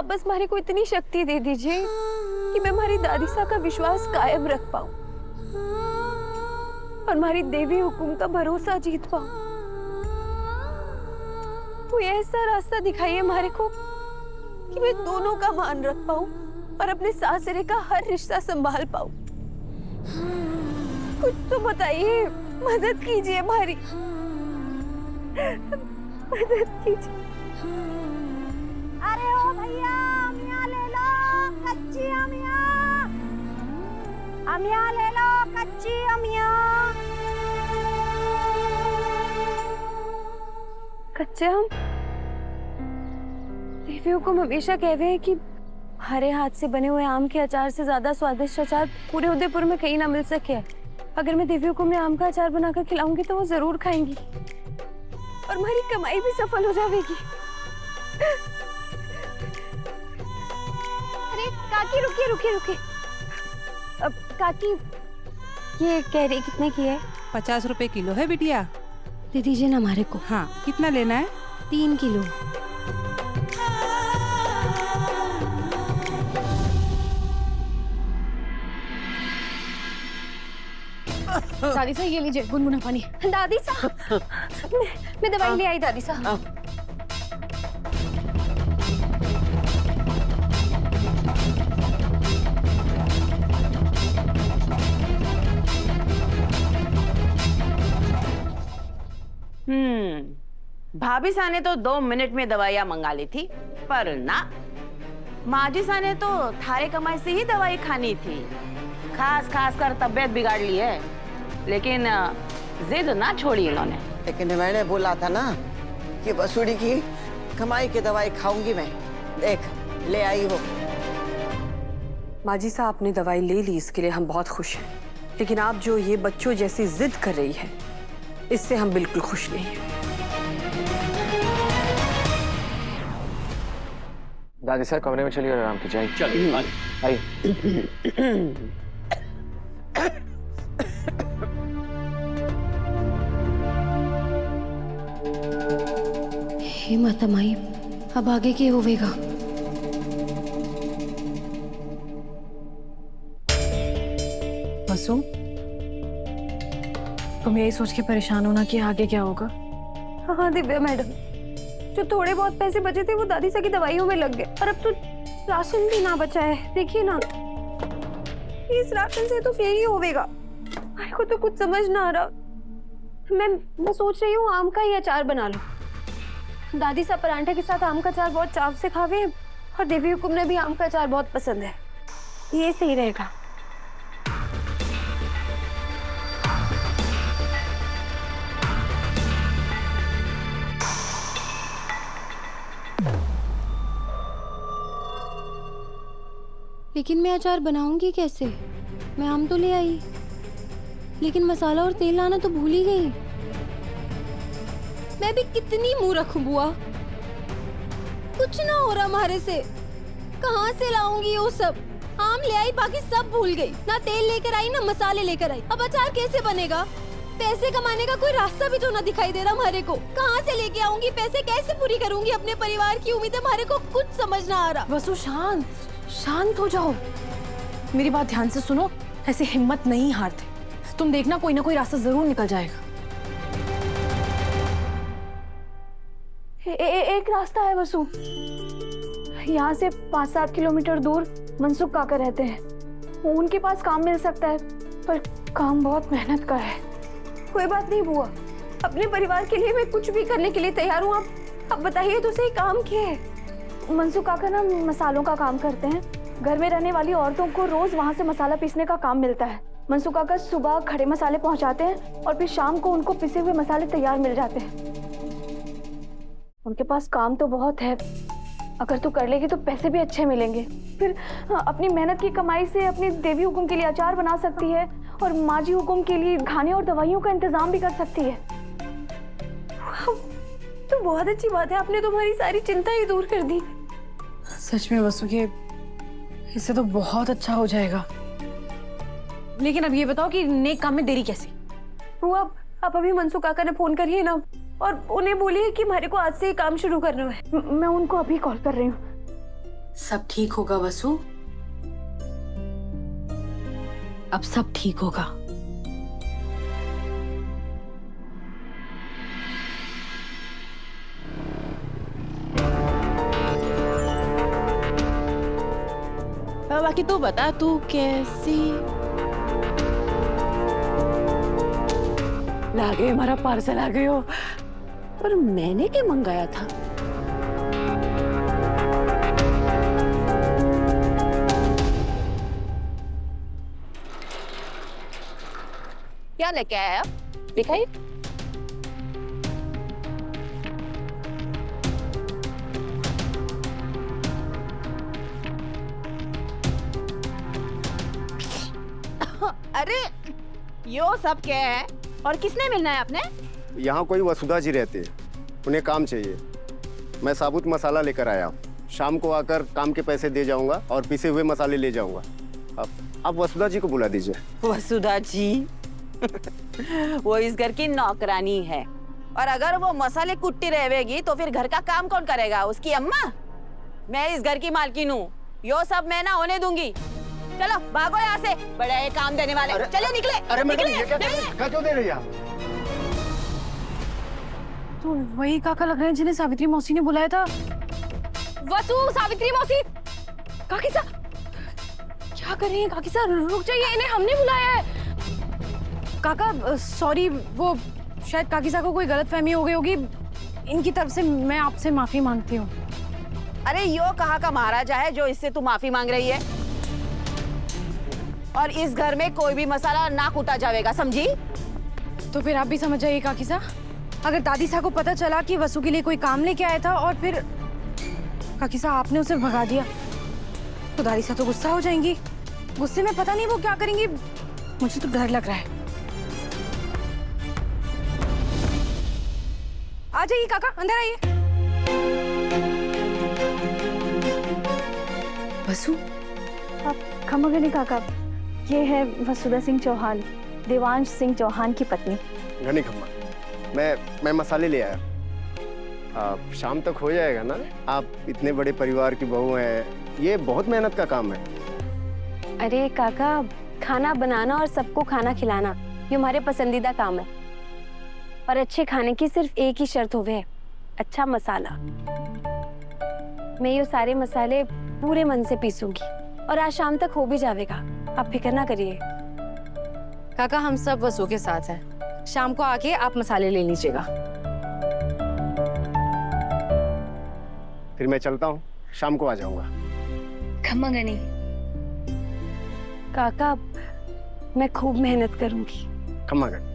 आप बस हमारे को इतनी शक्ति दे दीजिए कि मैं हमारी दादी सा का विश्वास कायम रख पाऊं और हमारी देवी हुकुम का भरोसा जीत पाऊं। कोई ऐसा रास्ता दिखाइए हमारे को कि मैं दोनों का मान रख पाऊं और अपने सासरे का हर रिश्ता संभाल पाऊं। कुछ तो बताइए, मदद कीजिए हमारी, मदद कीजिए। अरे ओ भैया, अमिया ले लो कच्ची अमिया, अमिया ले लो कच्ची अमिया। कच्चे आम? देवियों को हमेशा कहते हैं कि हरे हाथ से बने हुए आम के अचार से ज्यादा स्वादिष्ट अचार पूरे उदयपुर में कहीं ना मिल सके। अगर मैं देवियों को मैं आम का अचार बनाकर खिलाऊंगी तो वो जरूर खाएंगी और हमारी कमाई भी सफल हो जाएगी। अरे काकी रुकिए रुकिए रुकिए। अब काकी ये कह रही कितने की है? 50 रुपए किलो है बिटिया। दे दीजिए ना हमारे को। हाँ, कितना लेना है? 3 किलो। दादी साहब ये लीजिए गुनगुना पानी। दादी साहब मैं दवाई ले आई दादी साहब। भाभी सा ने तो 2 मिनट में दवाइयाँ मंगा ली थी, पर ना, माजी सा ने तो थारे कमाई से ही दवाई खानी थी। खास कर तबीयत बिगाड़ ली है, लेकिन जिद ना छोड़ी इन्होंने। लेकिन मैंने बोला था ना कि वसूड़ी की कमाई की दवाई खाऊंगी मैं। देख ले आई हो। माजी साहब आपने दवाई ले ली, इसके लिए हम बहुत खुश हैं। लेकिन आप जो ये बच्चों जैसी जिद कर रही है, इससे हम बिल्कुल खुश नहीं हैं। दादी साहब कमरे में चलिए और आराम कीजिए। चलिए आइए। हे माता माई, अब आगे क्या होवेगा? वसु, तुम यही सोच के परेशान हो ना कि आगे क्या होगा? हाँ दिव्या मैडम, जो थोड़े बहुत पैसे बचे थे वो दादी सा की दवाइयों में लग गए और अब तो राशन भी ना बचा है। देखिए ना, इस राशन से तो यही होवेगा। मेरे को तो कुछ समझ ना आ रहा। मैं सोच रही हूँ आम का ही अचार बना लूं। दादी सा परांठे के साथ आम का अचार बहुत चाव से खावे हैं और देवी हुकुम ने भी आम का अचार बहुत पसंद है। ये सही रहेगा। लेकिन मैं अचार बनाऊंगी कैसे? मैं आम तो ले आई, लेकिन मसाला और तेल लाना तो भूल ही गई। मैं भी कितनी मूर्ख हूँ बुआ, कुछ ना हो रहा हमारे से। कहाँ से लाऊंगी वो सब? आम ले आई, बाकी सब भूल गई। ना तेल लेकर आई, ना मसाले लेकर आई। अब अचार कैसे बनेगा? पैसे कमाने का कोई रास्ता भी तो ना दिखाई दे रहा हमारे को। कहाँ से लेके आऊंगी पैसे? कैसे पूरी करूंगी अपने परिवार की उम्मीदें? हमारे को कुछ समझ ना आ रहा। वसु शांत हो जाओ, मेरी बात ध्यान से सुनो। ऐसे हिम्मत नहीं हारते, तुम देखना कोई ना कोई रास्ता जरूर निकल जाएगा। एक रास्ता है वसु, यहाँ से 5-7 किलोमीटर दूर मनसुख काका रहते हैं। उनके पास काम मिल सकता है, पर काम बहुत मेहनत का है। कोई बात नहीं बुआ, अपने परिवार के लिए मैं कुछ भी करने के लिए तैयार हूँ। आप बताइए तो सही, काम क्या है? मनसुख काका ना मसालों का काम करते हैं। घर में रहने वाली औरतों को रोज वहाँ से मसाला पीसने का काम मिलता है। मनसुख काका सुबह खड़े मसाले पहुँचाते हैं और फिर शाम को उनको पिसे हुए मसाले तैयार मिल जाते हैं। उनके पास काम तो बहुत है, अगर तू कर लेगी तो पैसे भी अच्छे मिलेंगे। फिर अपनी मेहनत की कमाई से अपनी देवी हुकुम के लिए अचार बना सकती है और माजी हुकुम के लिए खाने और दवाइयों का इंतजाम भी कर सकती है। तो बहुत अच्छी बात है, आपने तुम्हारी सारी चिंता ही दूर कर दी। सच में वसु, ये इससे तो बहुत अच्छा हो जाएगा। लेकिन अब ये बताओ कि नेक काम में देरी कैसी? वो आप अभी मनसुख काका ने फोन करिए ना और उन्हें बोलिए कि हमारे को आज से ही काम शुरू करना है। मैं उनको अभी कॉल कर रही हूँ। सब ठीक होगा वसु। अब सब ठीक होगा। बाकी तू बता, तू कैसी? लागे हमारा पार्सल आ गयो, पर मैंने क्या मंगाया था? क्या लेके आया आप? दिखाइए। अरे यो सब क्या है और किसने मिलना है आपने? यहाँ कोई वसुधा जी रहते हैं, उन्हें काम चाहिए। मैं साबुत मसाला लेकर आया हूँ। शाम को आकर काम के पैसे दे जाऊंगा और पिसे हुए मसाले ले जाऊंगा। आप वसुधा जी को बुला दीजिए। वसुधा जी वो इस घर की नौकरानी है, और अगर वो मसाले कुट्टी रहेगी तो फिर घर का काम कौन करेगा? उसकी अम्मा। मैं इस घर की मालकिन हूँ, यो सब मैं ना होने दूंगी। चलो भागो यहाँ से, बड़े ये काम देने वाले। चलो निकले। अरे मैडम, निकले, ये क्या क्यों दे रही है आप? तो वही काका लग रहे हैं जिन्हें सावित्री मौसी ने बुलाया था। वसु, सावित्री मौसी, काकी सा क्या कर रही हैं? काकी सा रुक जाइए, इन्हें हमने बुलाया है। काका सॉरी, वो शायद काकी सा को कोई गलतफहमी हो गई होगी। इनकी तरफ से मैं आपसे माफी मांगती हूँ। अरे यो कहाँ का महाराजा है जो इससे तू माफी मांग रही है? और इस घर में कोई भी मसाला ना कूटा जाएगा, समझी? तो फिर आप भी समझ जाइए काकी सा, अगर दादी सा को पता चला कि वसु के लिए कोई काम लेके आया था और फिर काकी सा आपने उसे भगा दिया, तो दादी सा तो गुस्सा हो जाएंगी। गुस्से में पता नहीं वो क्या करेंगी, मुझे तो डर लग रहा है। आ जाइए काका, अंदर आइए। वसु, आप खमगनी काका, ये है वसुधा सिंह चौहान, देवांश सिंह चौहान की पत्नी। घनी खम्मा, मैं मसाले ले आया। शाम तक हो जाएगा ना? आप इतने बड़े परिवार की बहू हैं, ये बहुत मेहनत का काम है। अरे काका, खाना बनाना और सबको खाना खिलाना ये हमारे पसंदीदा काम है। और अच्छे खाने की सिर्फ एक ही शर्त होवे, अच्छा मसाला। मैं ये सारे मसाले पूरे मन से पीसूंगी और आज शाम तक हो भी जाएगा, आप फिक्र ना करिए। काका, हम सब वसु के साथ हैं। शाम को आके आप मसाले ले लीजिएगा। फिर मैं चलता हूँ, शाम को आ जाऊंगा। खम्मा गनी काका, मैं खूब मेहनत करूंगी। खम्मा गनी।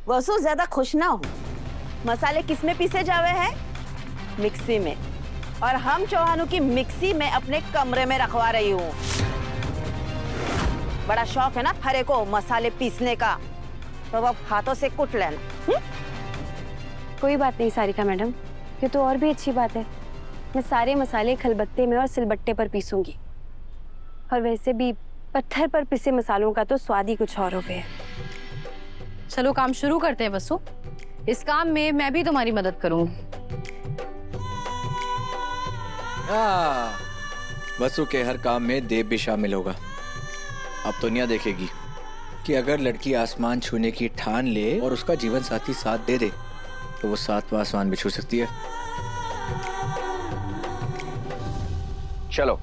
वसु ज्यादा खुश ना हो। मसाले किस में पीसे जावे हैं? मिक्सी में। और हम चौहानों की मिक्सी में अपने कमरे में रखवा रही हूँ। बड़ा शौक है ना हरे को मसाले पीसने का, तो अब हाथों से कुट लेना। कोई बात नहीं सारिका मैडम, ये तो और भी अच्छी बात है। मैं सारे मसाले खलबत्ते में और सिलबट्टे पर पीसूंगी। और वैसे भी पत्थर पर पिसे मसालों का तो स्वाद ही कुछ और होवे है। चलो काम शुरू करते हैं वसु। इस काम में मैं भी तुम्हारी मदद करूंगी। वसु के हर काम में देव भी शामिल होगा। अब दुनिया देखेगी कि अगर लड़की आसमान छूने की ठान ले और उसका जीवन साथी साथ दे दे, तो वो सातवां आसमान भी छू सकती है। चलो